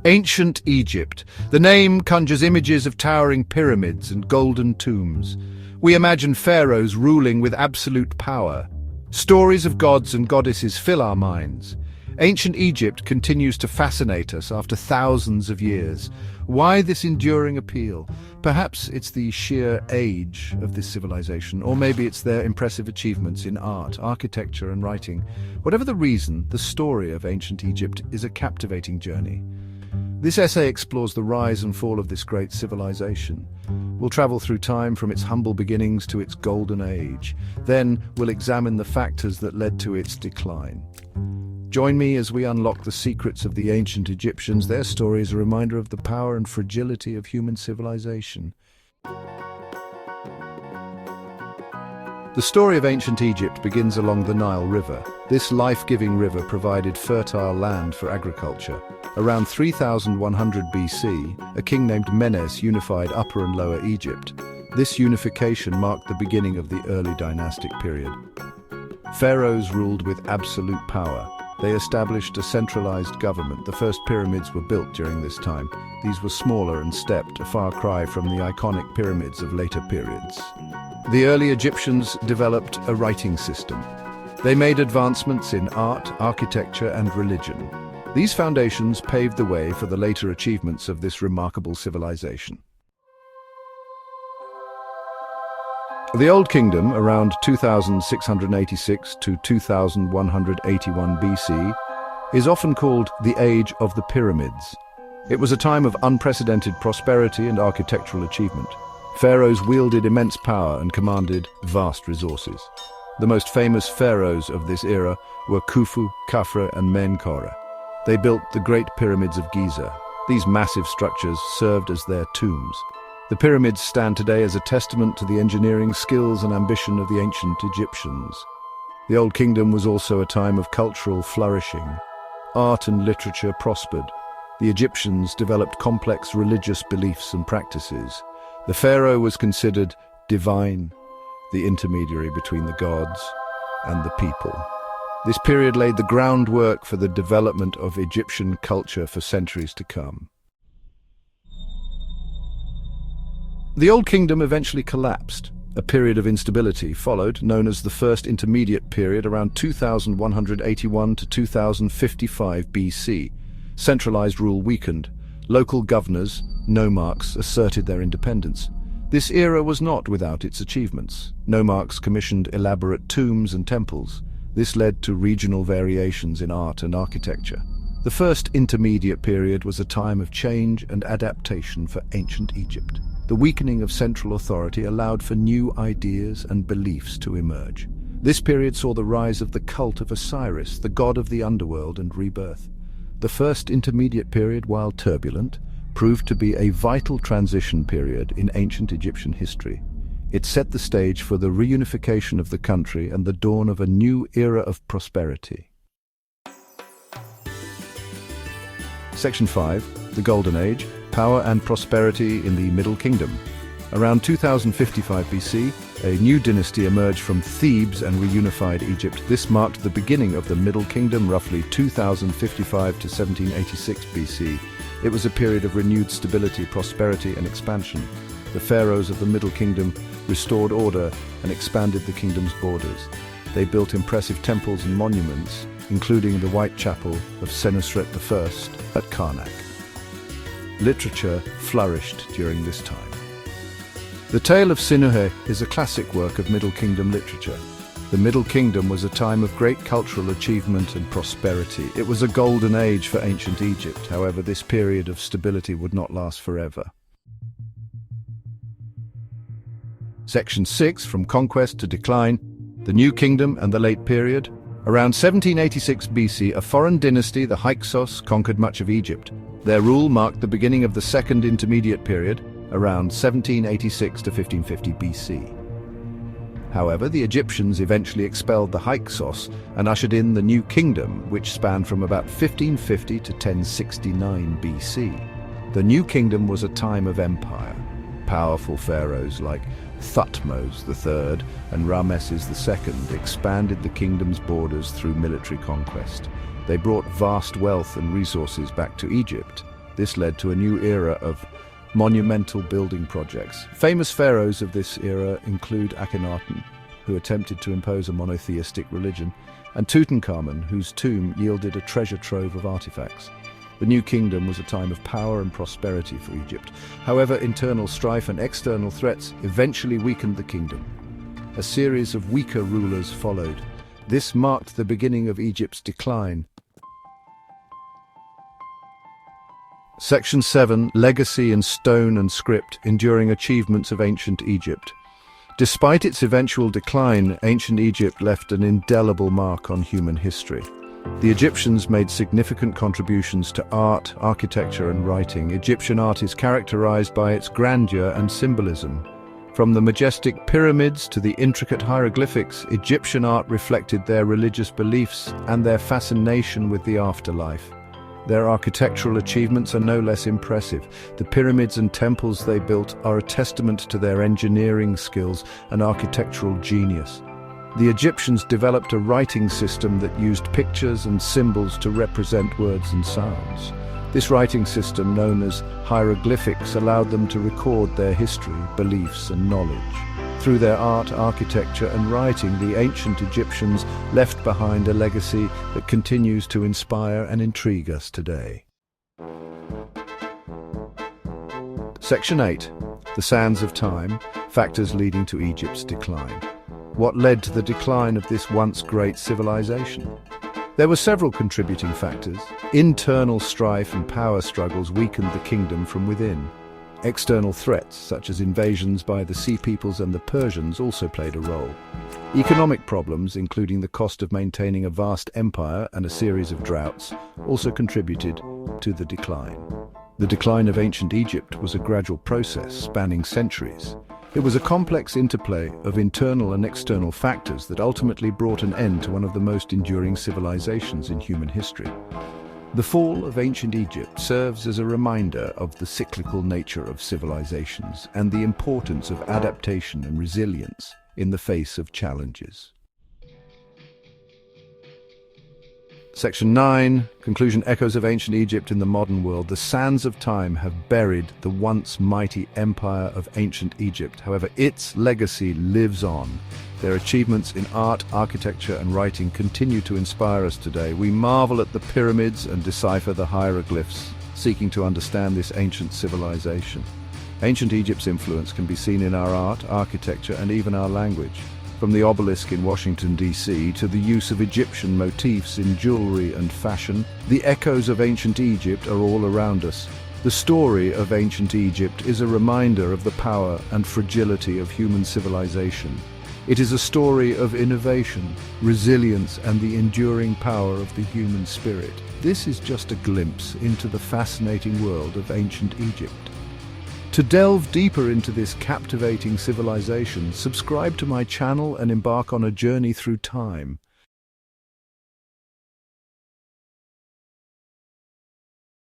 Ancient Egypt. The name conjures images of towering pyramids and golden tombs. We imagine pharaohs ruling with absolute power. Stories of gods and goddesses fill our minds. Ancient Egypt continues to fascinate us after thousands of years. Why this enduring appeal? Perhaps it's the sheer age of this civilization, or maybe it's their impressive achievements in art, architecture, and writing. Whatever the reason, the story of ancient Egypt is a captivating journey. This essay explores the rise and fall of this great civilization. We'll travel through time from its humble beginnings to its golden age. Then we'll examine the factors that led to its decline. Join me as we unlock the secrets of the ancient Egyptians. Their story is a reminder of the power and fragility of human civilization. The story of ancient Egypt begins along the Nile River. This life-giving river provided fertile land for agriculture. Around 3100 BC, a king named Menes unified Upper and Lower Egypt. This unification marked the beginning of the early dynastic period. Pharaohs ruled with absolute power. They established a centralized government. The first pyramids were built during this time. These were smaller and stepped, a far cry from the iconic pyramids of later periods. The early Egyptians developed a writing system. They made advancements in art, architecture, and religion. These foundations paved the way for the later achievements of this remarkable civilization. The Old Kingdom, around 2686 to 2181 BC, is often called the Age of the Pyramids. It was a time of unprecedented prosperity and architectural achievement. Pharaohs wielded immense power and commanded vast resources. The most famous pharaohs of this era were Khufu, Khafre, and Menkauhor. They built the Great Pyramids of Giza. These massive structures served as their tombs. The pyramids stand today as a testament to the engineering skills and ambition of the ancient Egyptians. The Old Kingdom was also a time of cultural flourishing. Art and literature prospered. The Egyptians developed complex religious beliefs and practices. The pharaoh was considered divine, the intermediary between the gods and the people. This period laid the groundwork for the development of Egyptian culture for centuries to come. The Old Kingdom eventually collapsed. A period of instability followed, known as the First Intermediate Period, around 2181 to 2055 BC. Centralized rule weakened. Local governors, nomarchs, asserted their independence. This era was not without its achievements. Nomarchs commissioned elaborate tombs and temples. This led to regional variations in art and architecture. The First Intermediate Period was a time of change and adaptation for ancient Egypt. The weakening of central authority allowed for new ideas and beliefs to emerge. This period saw the rise of the cult of Osiris, the god of the underworld and rebirth. The First Intermediate Period, while turbulent, proved to be a vital transition period in ancient Egyptian history. It set the stage for the reunification of the country and the dawn of a new era of prosperity. Section 5. The Golden Age. Power and prosperity in the Middle Kingdom. Around 2055 BC, a new dynasty emerged from Thebes and reunified Egypt. This marked the beginning of the Middle Kingdom, roughly 2055 to 1786 BC. It was a period of renewed stability, prosperity, and expansion. The pharaohs of the Middle Kingdom restored order and expanded the kingdom's borders. They built impressive temples and monuments, including the White Chapel of Senusret I at Karnak. Literature flourished during this time. The Tale of Sinuhe is a classic work of Middle Kingdom literature. The Middle Kingdom was a time of great cultural achievement and prosperity. It was a golden age for ancient Egypt. However, this period of stability would not last forever. Section 6, From Conquest to Decline, the New Kingdom and the Late Period. Around 1786 BC, a foreign dynasty, the Hyksos, conquered much of Egypt. Their rule marked the beginning of the Second Intermediate Period, around 1786 to 1550 BC. However, the Egyptians eventually expelled the Hyksos and ushered in the New Kingdom, which spanned from about 1550 to 1069 BC. The New Kingdom was a time of empire. Powerful pharaohs like Thutmose III and Rameses II expanded the kingdom's borders through military conquest. They brought vast wealth and resources back to Egypt. This led to a new era of monumental building projects. Famous pharaohs of this era include Akhenaten, who attempted to impose a monotheistic religion, and Tutankhamun, whose tomb yielded a treasure trove of artifacts. The New Kingdom was a time of power and prosperity for Egypt. However, internal strife and external threats eventually weakened the kingdom. A series of weaker rulers followed. This marked the beginning of Egypt's decline. Section 7. Legacy in stone and script, enduring achievements of ancient Egypt. Despite its eventual decline, ancient Egypt left an indelible mark on human history. The Egyptians made significant contributions to art, architecture, and writing. Egyptian art is characterized by its grandeur and symbolism. From the majestic pyramids to the intricate hieroglyphics, Egyptian art reflected their religious beliefs and their fascination with the afterlife. Their architectural achievements are no less impressive. The pyramids and temples they built are a testament to their engineering skills and architectural genius. The Egyptians developed a writing system that used pictures and symbols to represent words and sounds. This writing system, known as hieroglyphics, allowed them to record their history, beliefs, and knowledge. Through their art, architecture, and writing, the ancient Egyptians left behind a legacy that continues to inspire and intrigue us today. Section 8. The Sands of Time, Factors Leading to Egypt's Decline. What led to the decline of this once great civilization? There were several contributing factors. Internal strife and power struggles weakened the kingdom from within. External threats, such as invasions by the Sea Peoples and the Persians, also played a role. Economic problems, including the cost of maintaining a vast empire and a series of droughts, also contributed to the decline. The decline of ancient Egypt was a gradual process spanning centuries. It was a complex interplay of internal and external factors that ultimately brought an end to one of the most enduring civilizations in human history. The fall of ancient Egypt serves as a reminder of the cyclical nature of civilizations and the importance of adaptation and resilience in the face of challenges. Section 9. Conclusion. Echoes of ancient Egypt in the modern world. The sands of time have buried the once mighty empire of ancient Egypt. However, its legacy lives on. Their achievements in art, architecture, and writing continue to inspire us today. We marvel at the pyramids and decipher the hieroglyphs, seeking to understand this ancient civilization. Ancient Egypt's influence can be seen in our art, architecture, and even our language. From the obelisk in Washington, D.C., to the use of Egyptian motifs in jewelry and fashion, the echoes of ancient Egypt are all around us. The story of ancient Egypt is a reminder of the power and fragility of human civilization. It is a story of innovation, resilience, and the enduring power of the human spirit. This is just a glimpse into the fascinating world of ancient Egypt. To delve deeper into this captivating civilization, subscribe to my channel and embark on a journey through time.